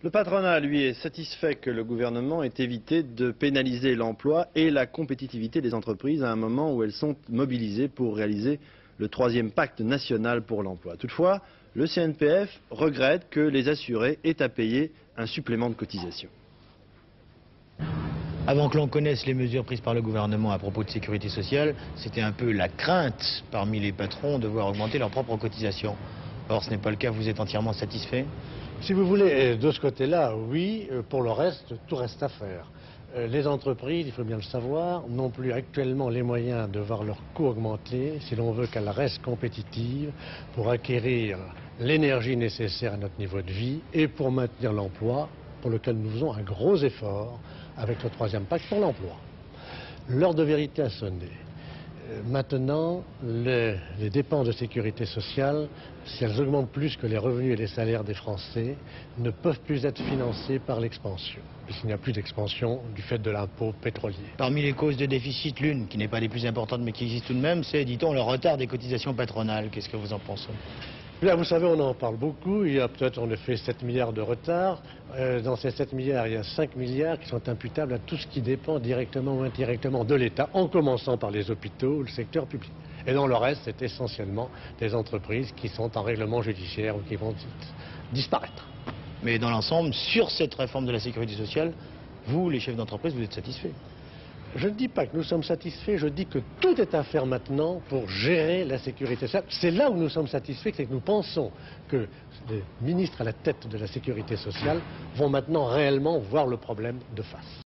Le patronat, lui, est satisfait que le gouvernement ait évité de pénaliser l'emploi et la compétitivité des entreprises à un moment où elles sont mobilisées pour réaliser le troisième pacte national pour l'emploi. Toutefois, le CNPF regrette que les assurés aient à payer un supplément de cotisation. Avant que l'on connaisse les mesures prises par le gouvernement à propos de sécurité sociale, c'était un peu la crainte parmi les patrons de voir augmenter leurs propres cotisations. Or, ce n'est pas le cas, vous êtes entièrement satisfait? Si vous voulez, de ce côté-là, oui. Pour le reste, tout reste à faire. Les entreprises, il faut bien le savoir, n'ont plus actuellement les moyens de voir leurs coûts augmenter si l'on veut qu'elles restent compétitives pour acquérir l'énergie nécessaire à notre niveau de vie et pour maintenir l'emploi, pour lequel nous faisons un gros effort avec le troisième pacte pour l'emploi. L'heure de vérité a sonné. Maintenant, les dépenses de sécurité sociale, si elles augmentent plus que les revenus et les salaires des Français, ne peuvent plus être financées par l'expansion, puisqu'il n'y a plus d'expansion du fait de l'impôt pétrolier. Parmi les causes de déficit, l'une, qui n'est pas des plus importantes mais qui existe tout de même, c'est, dit-on, le retard des cotisations patronales. Qu'est-ce que vous en pensez? Là, vous savez, on en parle beaucoup. Il y a peut-être en effet 7 milliards de retard. Dans ces 7 milliards, il y a 5 milliards qui sont imputables à tout ce qui dépend directement ou indirectement de l'État, en commençant par les hôpitaux ou le secteur public. Et dans le reste, c'est essentiellement des entreprises qui sont en règlement judiciaire ou qui vont disparaître. Mais dans l'ensemble, sur cette réforme de la sécurité sociale, vous, les chefs d'entreprise, vous êtes satisfaits? Je ne dis pas que nous sommes satisfaits, je dis que tout est à faire maintenant pour gérer la sécurité sociale. C'est là où nous sommes satisfaits, c'est que nous pensons que les ministres à la tête de la sécurité sociale vont maintenant réellement voir le problème de face.